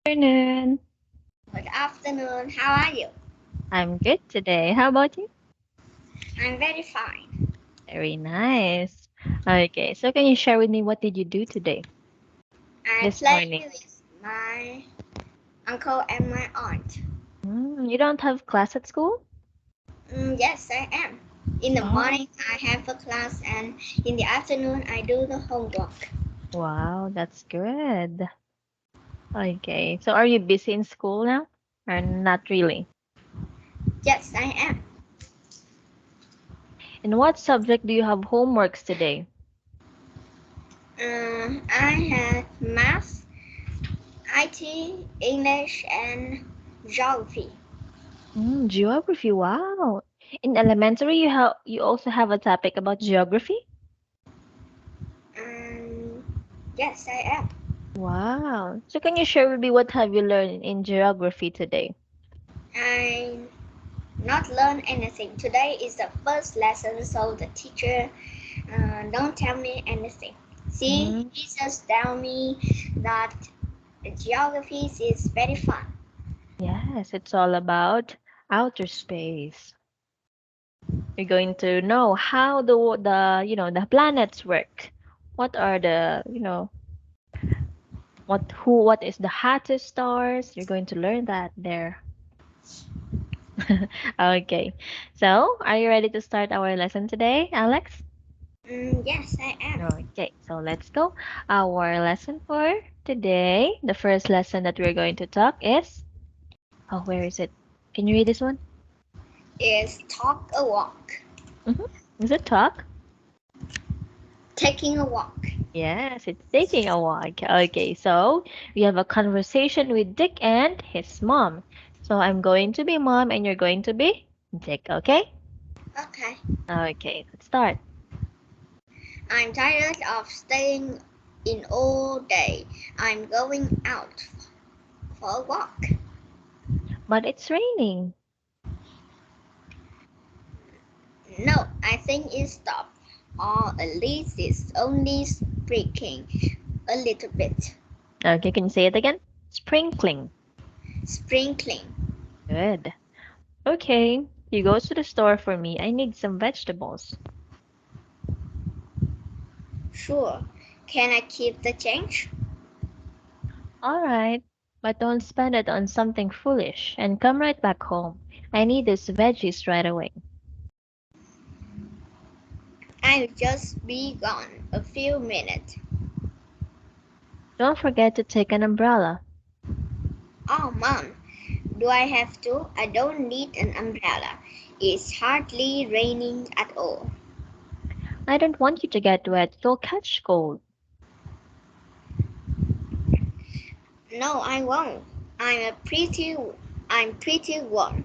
Afternoon. Good afternoon. How are you? I'm good today. How about you? I'm very fine. Very nice. Okay, so can you share with me what did you do today, I this play morning? with my uncle and my aunt. You don't have class at school? Yes, I am. In the Oh, morning, I have a class, and in the afternoon, I do the homework. wow, that's good. Okay, so are you busy in school now? Or not really? Yes, I am. In what subject do you have homeworks today? I have math, IT, English, and geography. Geography. Wow. In elementary, you also have a topic about geography? Um, yes, I am. Wow. So can you share with me what have you learned in geography today? I not learn anything. Today is the first lesson, so the teacher don't tell me anything. See, Mm, he just tell me that geography is very fun. yes, it's all about outer space. You're going to know how the planets work. What are what is the hottest stars? You're going to learn that there. Okay. So, are you ready to start our lesson today, Alex? Yes, I am. Okay, so let's go. Our lesson for today, the first lesson that we're going to talk is, oh, where is it? Can you read this one? Is talk a walk. Mm-hmm. Is it talk? Taking a walk. Yes, it's taking a walk. Okay, so we have a conversation with Dick and his mom. So I'm going to be mom and you're going to be Dick, okay? Okay. Okay, let's start. I'm tired of staying in all day. I'm going out for a walk. But it's raining. No, I think it stopped. Or at least it's only sprinkling a little bit. Okay, can you say it again? Sprinkling. Sprinkling. Good. Okay, you go to the store for me. I need some vegetables. Sure. Can I keep the change? All right, but don't spend it on something foolish and come right back home. I need these veggies right away. I'll just be gone a few minutes. Don't forget to take an umbrella. Oh, Mom, do I have to? I don't need an umbrella. It's hardly raining at all. I don't want you to get wet. You'll catch cold. No, I won't. I'm a pretty I'm pretty warm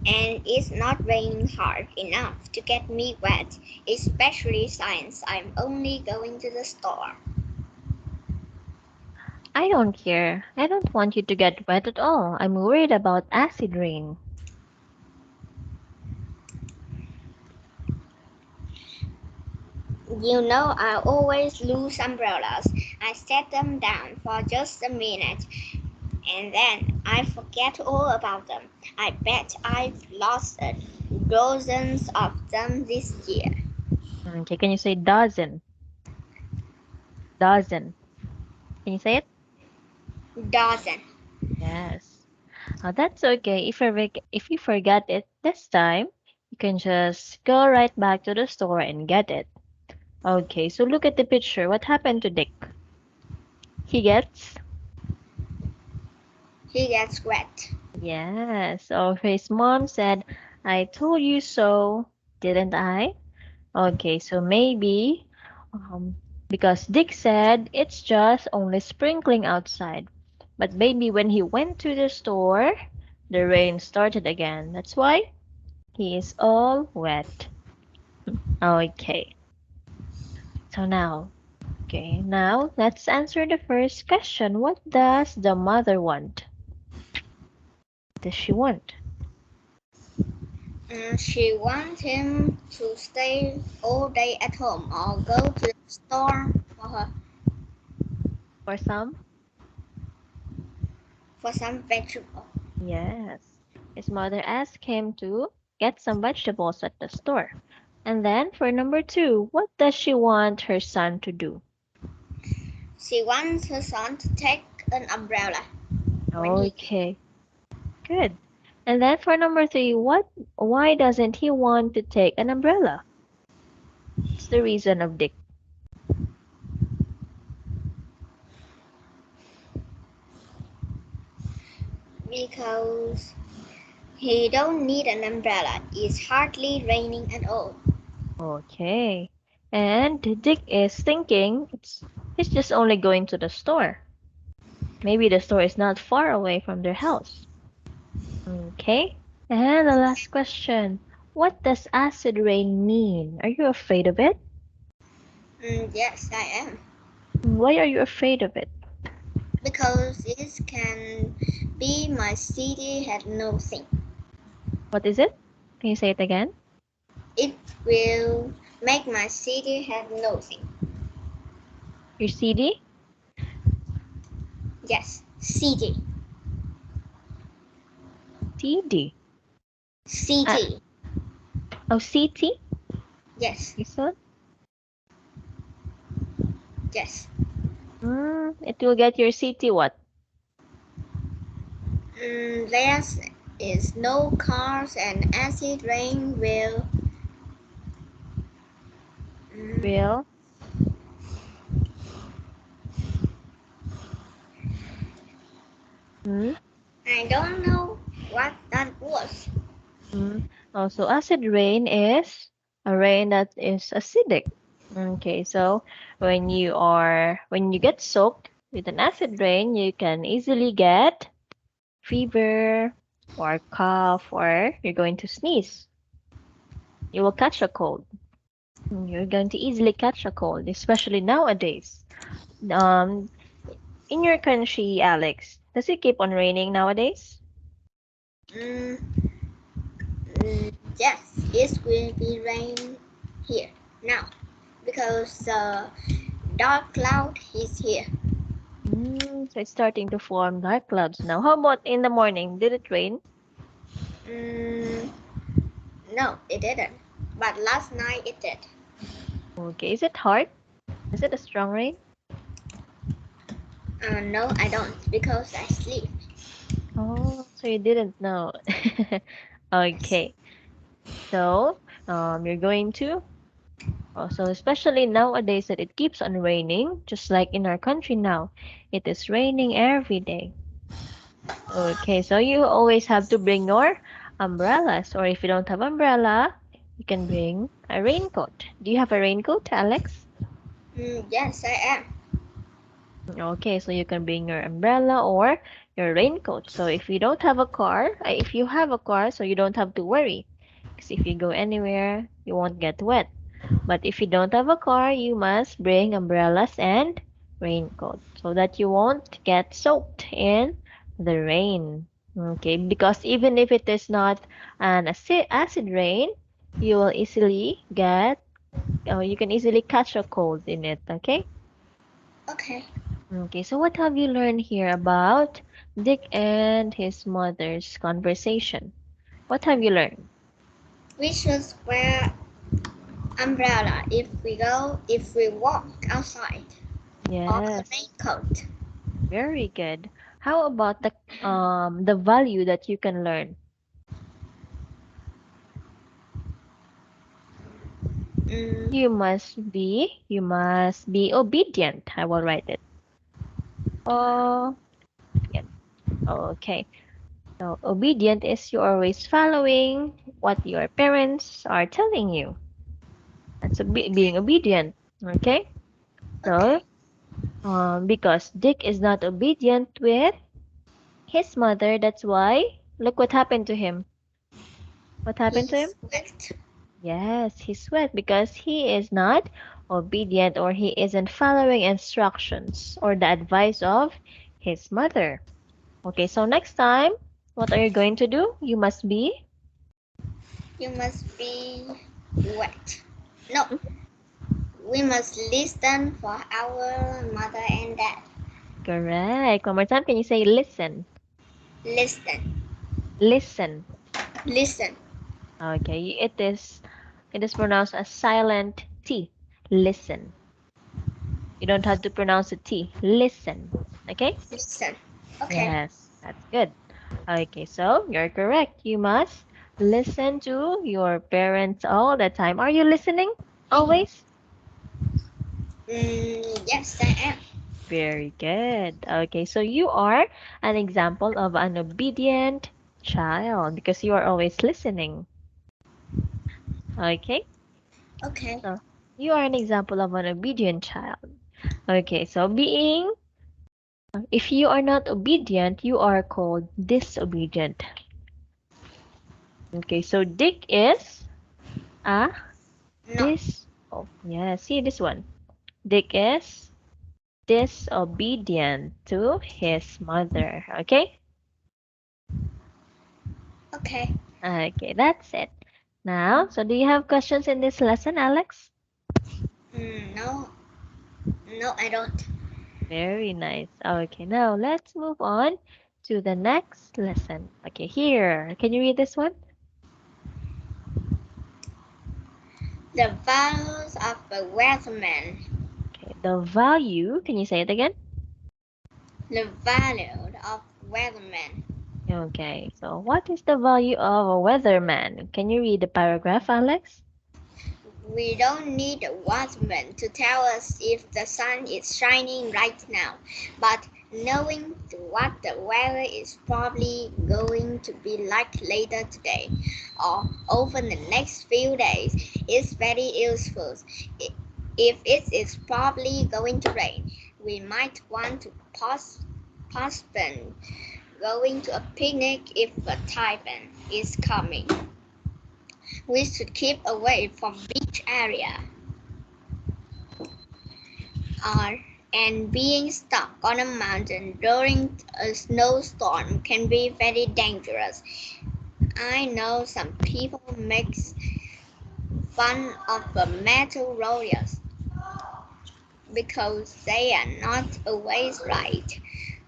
and it's not raining hard enough to get me wet, especially since I'm only going to the store. I don't care. I don't want you to get wet at all. I'm worried about acid rain. You know I always lose umbrellas. I set them down for just a minute and then I forget all about them. I bet I've lost dozens of them this year. Okay, can you say dozen? Dozen. Can you say it? Dozen. Yes. That's okay. If you forget it this time, you can just go right back to the store and get it. Okay, so look at the picture. What happened to Dick? He gets He gets wet. Yes. So his mom said, I told you so, didn't I? Okay, so maybe because Dick said it's just only sprinkling outside. But maybe when he went to the store, the rain started again. That's why he is all wet. Okay, now let's answer the first question. What does the mother want? What does she want? She wants him to stay all day at home or go to the store for her. For some, for some vegetable. Yes. His mother asked him to get some vegetables at the store. And then for number two, what does she want her son to do? She wants her son to take an umbrella when he Okay, good. And then for number three, why doesn't he want to take an umbrella? What's the reason of Dick? because he don't need an umbrella. It's hardly raining at all. Okay. And Dick is thinking he's just only going to the store. Maybe the store is not far away from their house. Okay. And the last question. What does acid rain mean? Are you afraid of it? Yes, I am. Why are you afraid of it? Because it can be my city had nothing. What is it? Can you say it again? It will make my city have nothing. Your CD? Yes, city. CD. Uh, City. oh, CT? Yes, You said? yes. It will get your city what? There is no cars and acid rain will. Mm, Will? Mm, I don't know what that was. mm. Also, acid rain is a rain that is acidic. Okay, so when you get soaked with an acid rain, you can easily get fever or cough or you're going to sneeze. You will catch a cold. You're going to easily catch a cold, especially nowadays. Um, in your country, Alex, does it keep on raining nowadays? Mm, yes, it will be rain here now because the dark cloud is here. So it's starting to form dark clouds now. How about in the morning? Did it rain? Mm, no, it didn't. But last night it did. Okay, is it hard? Is it a strong rain? No, I don't because I sleep. Oh, so you didn't know. Yes. Okay, so you're going to also, especially nowadays that it keeps on raining, just like in our country now, it is raining every day. Okay, so you always have to bring your umbrellas, or if you don't have umbrella, you can bring a raincoat. Do you have a raincoat, Alex? Yes, I am. Okay, so you can bring your umbrella or your raincoat. So if you don't have a car, if you have a car, so you don't have to worry. Because if you go anywhere, you won't get wet. But if you don't have a car, you must bring umbrellas and raincoat so that you won't get soaked in the rain. Okay, because even if it is not an acid rain, you will easily you can easily catch a cold in it. Okay. Okay. Okay, so what have you learned here about Dick and his mother's conversation? What have you learned? We should wear umbrella if we walk outside or a Yes, raincoat. very good. How about the value that you can learn? Mm, You must be obedient. I will write it. Oh, yeah. Okay. So obedient is you always following what your parents are telling you. That's being obedient. Okay. So okay. because Dick is not obedient with his mother, that's why look what happened to him. What happened to him? He's wet. Yes, he's wet because he is not obedient or he isn't following instructions or the advice of his mother. Okay, so next time, what are you going to do? You must be You must be wet. No, we must listen for our mother and dad. correct. One more time, can you say listen? Listen. Listen. Listen. Okay, it is pronounced as silent T. Listen. You don't have to pronounce a T. Listen. Okay? Listen. Okay. Yes, that's good. Okay, so you're correct. You must listen to your parents all the time. Are you listening always? Yes, I am. Very good. Okay, so you are an example of an obedient child because you are always listening. Okay, Okay. so you are an example of an obedient child. Okay, so if you are not obedient, you are called disobedient. Okay, so Dick is a No. oh, yeah, see this one. Dick is disobedient to his mother. Okay? Okay. Okay, that's it. Now, so do you have questions in this lesson, Alex? No. No, I don't. Very nice. Okay, now let's move on to the next lesson. Okay, here. Can you read this one? The values of a weatherman. Okay, the value. Can you say it again? The value of weatherman. Okay, so what is the value of a weatherman? Can you read the paragraph, Alex? We don't need a weatherman to tell us if the sun is shining right now, but knowing what the weather is probably going to be like later today or over the next few days is very useful. If it is probably going to rain, we might want to postpone going to a picnic if a typhoon is coming. We should keep away from beach area. Are and being stuck on a mountain during a snowstorm can be very dangerous. I know some people make fun of the meteorologists because they are not always right.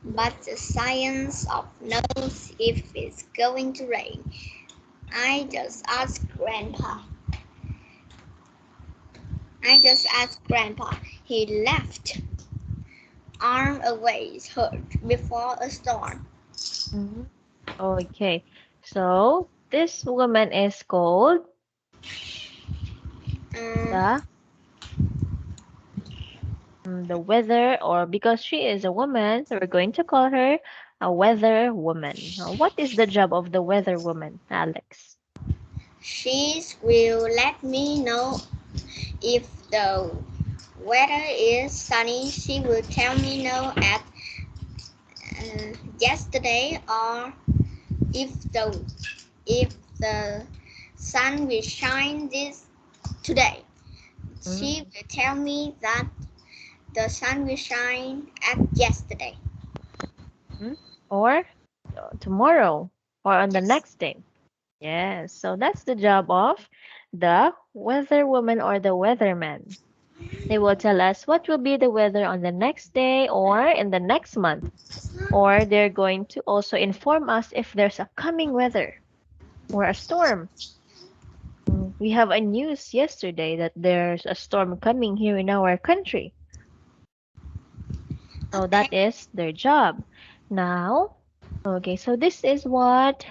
But the science of knows if it's going to rain. I just asked Grandpa. I just asked Grandpa. He left arm away hurt before a storm. Mhm. Okay, so this woman is called Um, the the weather, or because she is a woman, so we're going to call her a weather woman. Now, what is the job of the weather woman, Alex? she will let me know if the weather is sunny. She will tell me no at yesterday, or if the if the sun will shine this today. She will tell me that the sun will shine at yesterday. Mhm. Or tomorrow, or on the Yes. next day. Yes, so that's the job of the weather woman or the weatherman. They will tell us what will be the weather on the next day or in the next month. Or they're going to also inform us if there's a coming weather or a storm. We have a news yesterday that there's a storm coming here in our country. So Okay. that is their job. Now, okay, so this is what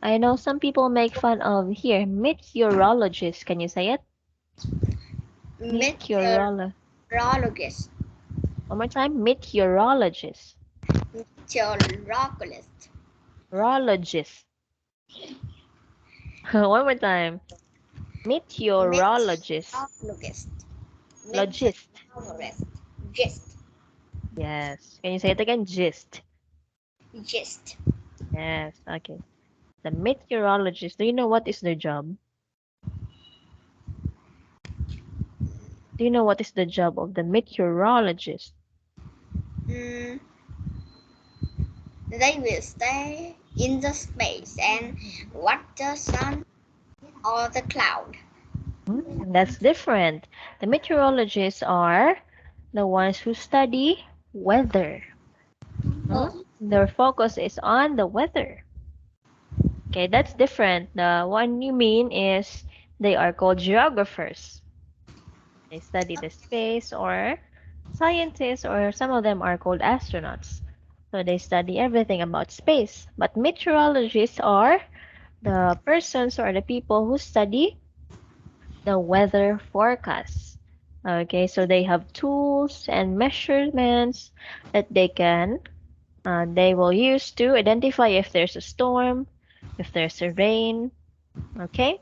I know some people make fun of here. Meteorologist. Can you say it? Meteorologist. Meteorologist. One more time. Meteorologist. Meteorologist. Rologist. One more time. Meteorologist. Meteorologist. Logist. Meteorologist. Gist. Yes. Can you say it again? Gist. Gist. Yes. Okay. The meteorologist. Do you know what is their job? Do you know what is the job of the meteorologist? Mm, they will stay in the space and watch the sun or the cloud. That's different. The meteorologists are the ones who study weather. Hmm? Oh, Their focus is on the weather. Okay, that's different. The one you mean is they are called geographers. They study the space, or scientists, or some of them are called astronauts. So they study everything about space. But meteorologists are the persons or the people who study the weather forecast. Okay, so they have tools and measurements that they will use to identify if there's a storm, if there's a rain. Okay,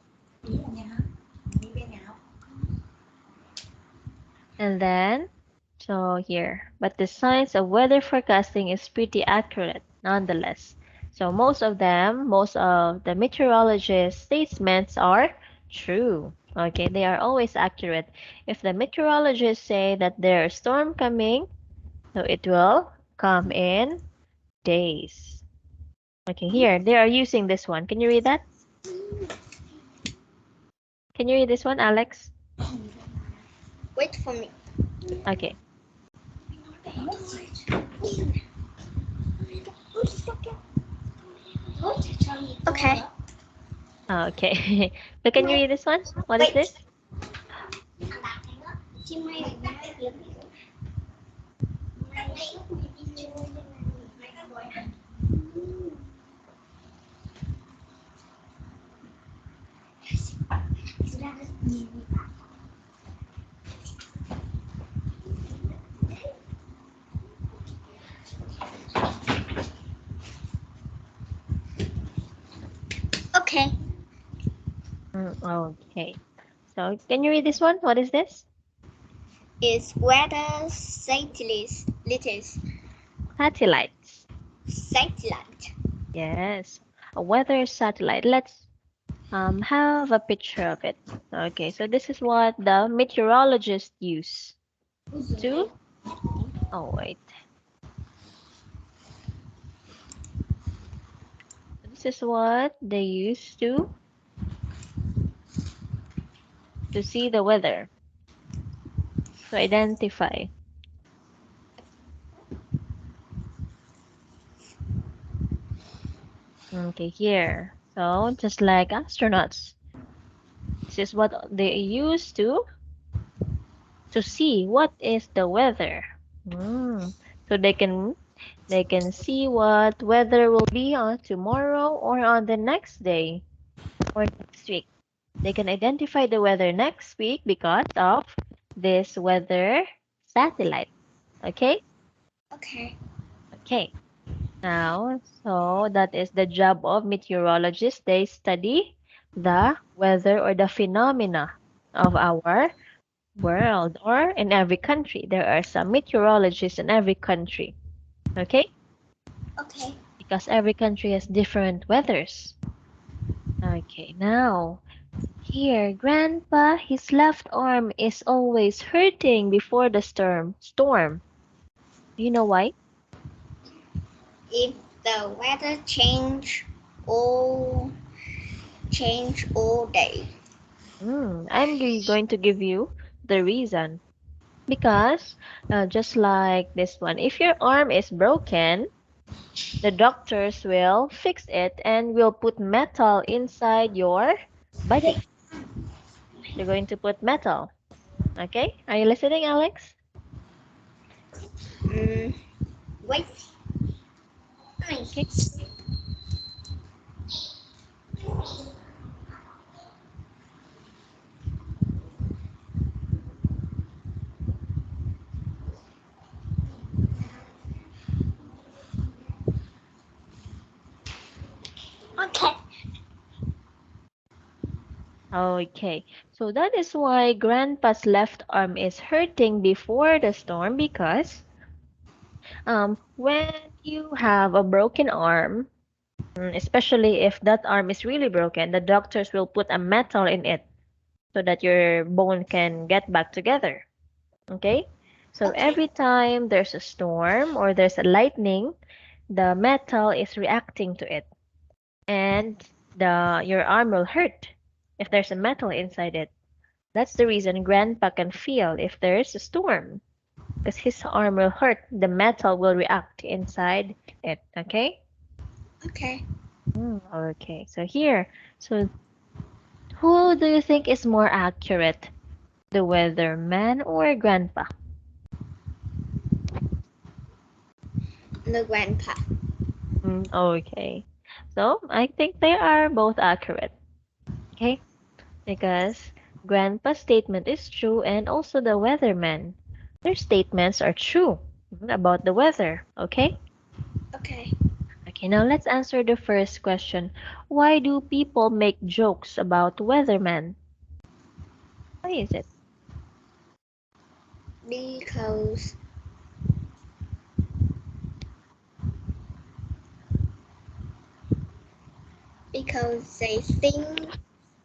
and then so here, but the science of weather forecasting is pretty accurate nonetheless. So most of the meteorologist statements are true. Okay, they are always accurate. If the meteorologists say that there's a storm coming, so it will come in days. Okay, here they are using this one. Can you read that? Can you read this one, Alex? Wait for me. Okay. Okay. Okay. So can you read this one? What is Wait. this? Okay. Okay. So can you read this one? What is this? Is weather satellites. Satellites. Satellite. Yes. A weather satellite. Let's have a picture of it. Okay, so this is what the meteorologists use to oh wait. This is what they use to see the weather, to identify. Okay, here. So just like astronauts, this is what they use to see what is the weather. Mm. So they can see what weather will be on tomorrow or on the next day or next week. They can identify the weather next week because of this weather satellite. Okay? Okay. Okay. Now, so that is the job of meteorologists. They study the weather or the phenomena of our world or in every country. There are some meteorologists in every country. Okay? Okay. Because every country has different weathers. Okay, now here, Grandpa, his left arm is always hurting before the storm. Do you know why? If the weather all change all day. I'm going to give you the reason. Because just like this one, if your arm is broken, the doctors will fix it and will put metal inside your body. They're going to put metal. Okay? Are you listening, Alex? Mm, wait. Okay. Okay. Okay. So that is why Grandpa's left arm is hurting before the storm because when you have a broken arm, especially if that arm is really broken, the doctors will put a metal in it so that your bone can get back together. Okay? So Okay. every time there's a storm or there's a lightning, the metal is reacting to it and the your arm will hurt if there's a metal inside it. That's the reason Grandpa can feel if there's a storm. because his arm will hurt. The metal will react inside it. Okay? Okay. Okay, so here. So who do you think is more accurate? The weatherman or grandpa? The grandpa. Okay. So I think they are both accurate. Okay? Because grandpa's statement is true and also the weatherman. Their statements are true about the weather. Okay? Okay. Okay, now let's answer the first question. Why do people make jokes about weatherman? Why is it? Because they think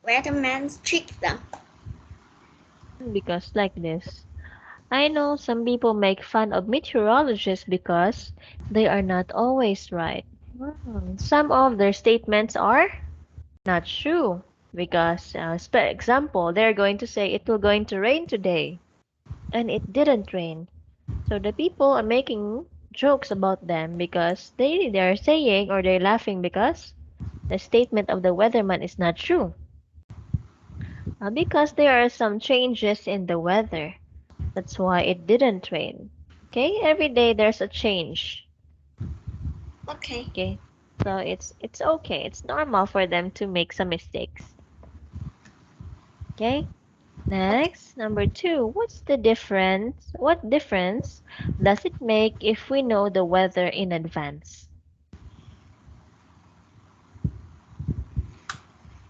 weathermen trick them. Because like this. I know some people make fun of meteorologists because they are not always right. Some of their statements are not true because, example, they're going to say it will going to rain today, and it didn't rain. So the people are making jokes about them because they're saying or they're laughing because the statement of the weatherman is not true. Because there are some changes in the weather. That's why it didn't rain. Okay, every day there's a change. Okay. Okay, so it's okay. It's normal for them to make some mistakes. Okay. Okay. Next, number two. What's the difference? What difference does it make if we know the weather in advance?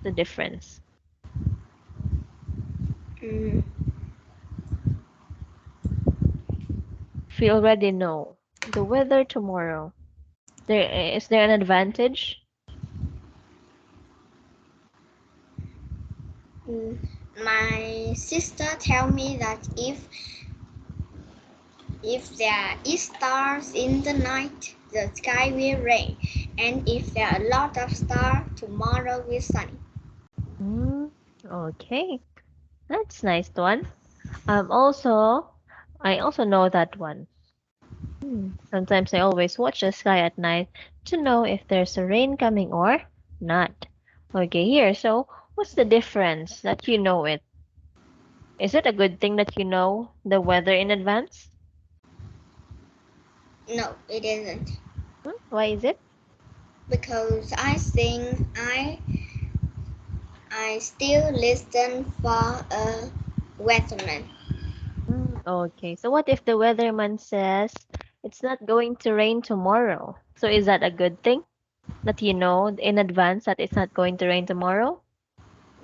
The difference. Mm, If we already know the weather tomorrow, there an advantage? mm. My sister tell me that if there is stars in the night, the sky will rain, and if there are a lot of stars, tomorrow will sunny. Mm, okay, that's nice one. Also, I also know that one. Sometimes I always watch the sky at night to know if there's a rain coming or not. Okay, here. So, what's the difference that you know it? Is it a good thing that you know the weather in advance? No, it isn't, Why is it? because I think I still listen for a weatherman. Okay, so what if the weatherman says it's not going to rain tomorrow? So, is that a good thing that you know in advance that it's not going to rain tomorrow?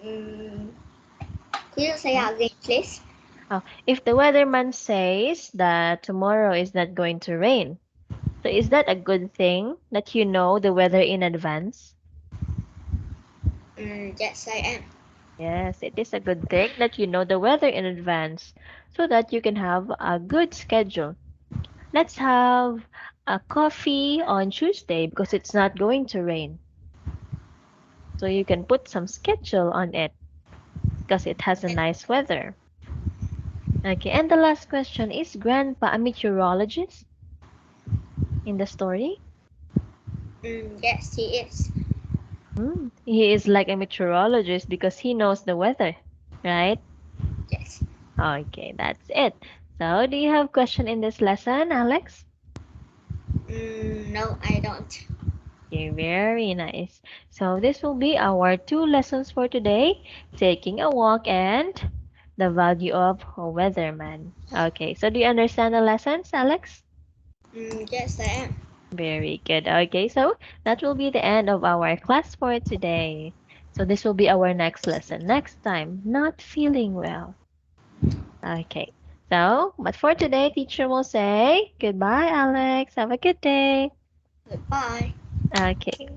Mm, could you say Hmm? again, please? Oh, if the weatherman says that tomorrow is not going to rain, so is that a good thing that you know the weather in advance? Yes, I am. Yes, it is a good thing that you know the weather in advance so that you can have a good schedule. Let's have a coffee on Tuesday because it's not going to rain. So you can put some schedule on it because it has a nice weather. Okay, and the last question, is Grandpa a meteorologist in the story? Yes, he is. He is like a meteorologist because he knows the weather, right? Yes. Okay, that's it. So, do you have question in this lesson, Alex? No, I don't. Okay, very nice. So, this will be our two lessons for today, taking a walk and the value of a weatherman. Okay, so do you understand the lessons, Alex? Yes, I am. Very good. Okay, so that will be the end of our class for today. So, this will be our next lesson. Next time, not feeling well. Okay. So, but for today, teacher will say goodbye, Alex. Have a good day. Goodbye. Okay.